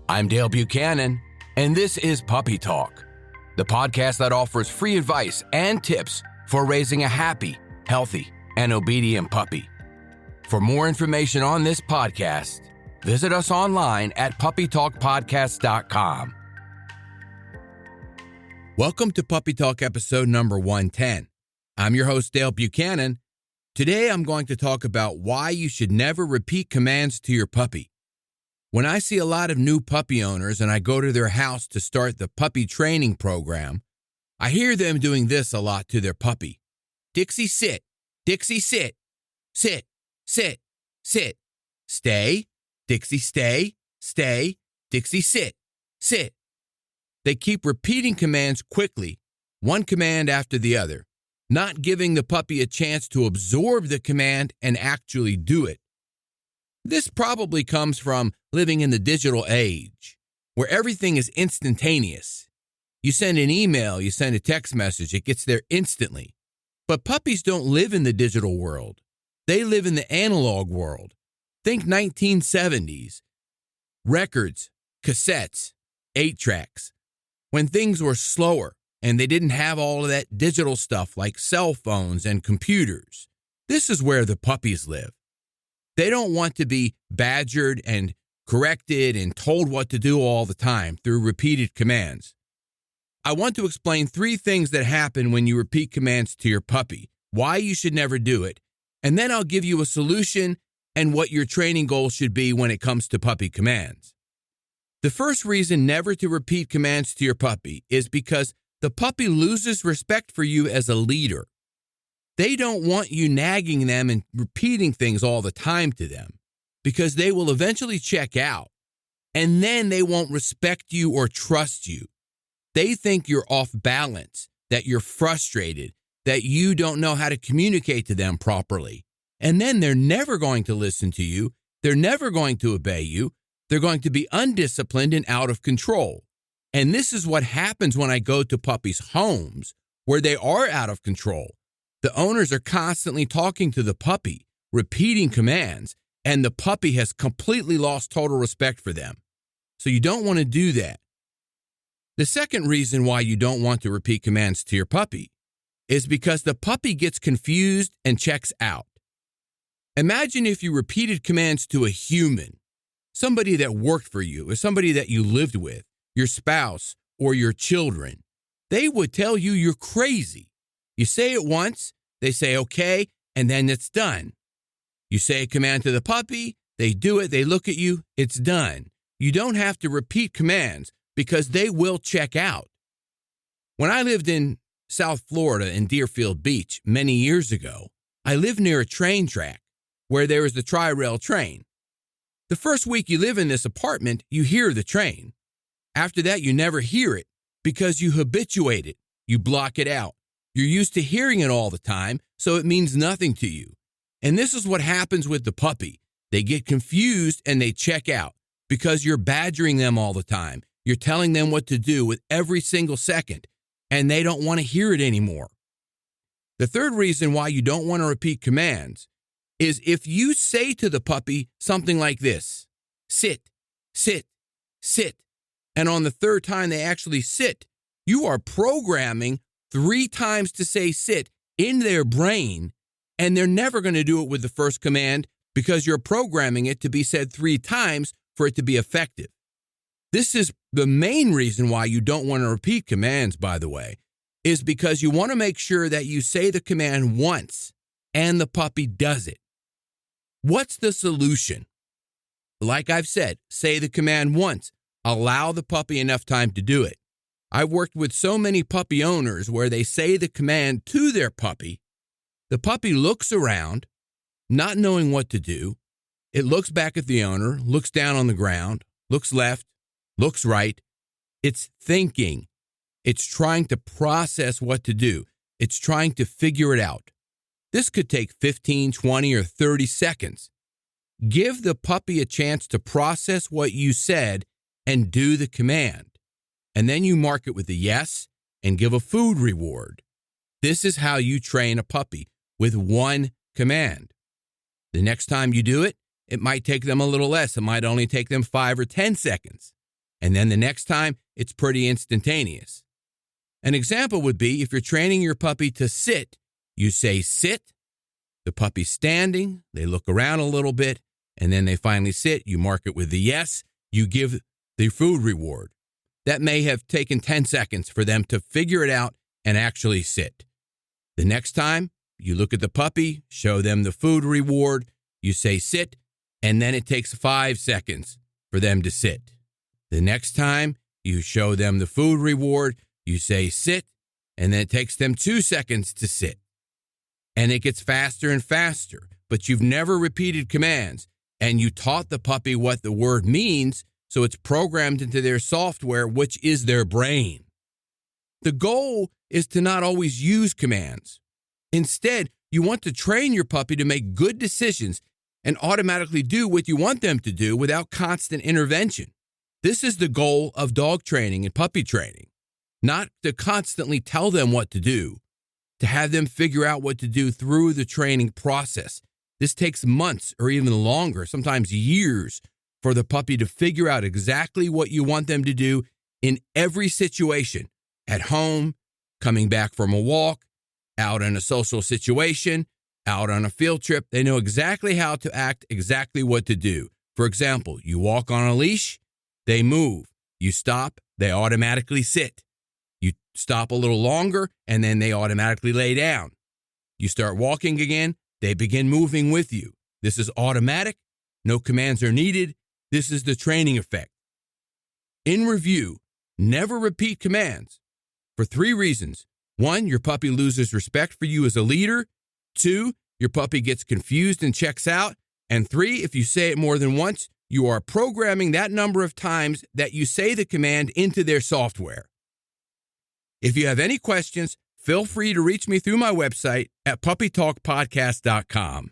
I'm Dale Buchanan, and this is Puppy Talk, the podcast that offers free advice and tips for raising a happy, healthy, and obedient puppy. For more information on this podcast, visit us online at puppytalkpodcast.com. Welcome to Puppy Talk episode number 110. I'm your host, Dale Buchanan. Today, I'm going to talk about why you should never repeat commands to your puppy. When I see a lot of new puppy owners and I go to their house to start the puppy training program, I hear them doing this a lot to their puppy. Dixie, sit. Dixie, sit. Sit, sit, sit. Stay. Dixie, stay. Stay. Dixie, sit. Sit. They keep repeating commands quickly, one command after the other, not giving the puppy a chance to absorb the command and actually do it. This probably comes from living in the digital age, where everything is instantaneous. You send an email, you send a text message, it gets there instantly. But puppies don't live in the digital world. They live in the analog world. Think 1970s. Records, cassettes, 8-tracks. When things were slower and they didn't have all of that digital stuff like cell phones and computers. This is where the puppies live. They don't want to be badgered and corrected and told what to do all the time through repeated commands. I want to explain 3 things that happen when you repeat commands to your puppy, why you should never do it, and then I'll give you a solution and what your training goals should be when it comes to puppy commands. The first reason never to repeat commands to your puppy is because the puppy loses respect for you as a leader. They don't want you nagging them and repeating things all the time to them because they will eventually check out, and then they won't respect you or trust you. They think you're off balance, that you're frustrated, that you don't know how to communicate to them properly. And then they're never going to listen to you. They're never going to obey you. They're going to be undisciplined and out of control. And this is what happens when I go to puppies' homes where they are out of control. The owners are constantly talking to the puppy, repeating commands, and the puppy has completely lost total respect for them. So you don't want to do that. The second reason why you don't want to repeat commands to your puppy is because the puppy gets confused and checks out. Imagine if you repeated commands to a human, somebody that worked for you or somebody that you lived with, your spouse or your children. They would tell you you're crazy. You say it once, they say okay, and then it's done. You say a command to the puppy, they do it, they look at you, it's done. You don't have to repeat commands because they will check out. When I lived in South Florida in Deerfield Beach many years ago, I lived near a train track where there is the tri-rail train. The first week you live in this apartment, you hear the train. After that, you never hear it because you habituate it. You block it out. You're used to hearing it all the time, so it means nothing to you. And this is what happens with the puppy. They get confused and they check out because you're badgering them all the time. You're telling them what to do with every single second, and they don't want to hear it anymore. The third reason why you don't want to repeat commands is if you say to the puppy something like this, sit, sit, sit, and on the third time they actually sit, you are programming 3 times to say sit in their brain, and they're never going to do it with the first command because you're programming it to be said 3 times for it to be effective. This is the main reason why you don't want to repeat commands, by the way, is because you want to make sure that you say the command once and the puppy does it. What's the solution? Like I've said, say the command once. Allow the puppy enough time to do it. I've worked with so many puppy owners where they say the command to their puppy. The puppy looks around, not knowing what to do. It looks back at the owner, looks down on the ground, looks left, looks right. It's thinking. It's trying to process what to do. It's trying to figure it out. This could take 15, 20, or 30 seconds. Give the puppy a chance to process what you said and do the command. And then you mark it with a yes and give a food reward. This is how you train a puppy, with one command. The next time you do it, it might take them a little less. It might only take them 5 or 10 seconds. And then the next time, it's pretty instantaneous. An example would be if you're training your puppy to sit, you say sit, the puppy's standing, they look around a little bit, and then they finally sit. You mark it with the yes, you give the food reward. That may have taken 10 seconds for them to figure it out and actually sit. The next time, you look at the puppy, show them the food reward, you say sit, and then it takes 5 seconds for them to sit. The next time, you show them the food reward, you say sit, and then it takes them 2 seconds to sit. And it gets faster and faster, but you've never repeated commands, and you taught the puppy what the word means, so it's programmed into their software, which is their brain. The goal is to not always use commands. Instead, you want to train your puppy to make good decisions and automatically do what you want them to do without constant intervention. This is the goal of dog training and puppy training, not to constantly tell them what to do, to have them figure out what to do through the training process. This takes months or even longer, sometimes years, for the puppy to figure out exactly what you want them to do in every situation, at home, coming back from a walk, out in a social situation, out on a field trip. They know exactly how to act, exactly what to do. For example, you walk on a leash, they move. You stop, they automatically sit. You stop a little longer, and then they automatically lay down. You start walking again, they begin moving with you. This is automatic. No commands are needed. This is the training effect. In review, never repeat commands for 3 reasons. 1, your puppy loses respect for you as a leader. 2, your puppy gets confused and checks out. And 3, if you say it more than once, you are programming that number of times that you say the command into their software. If you have any questions, feel free to reach me through my website at puppytalkpodcast.com.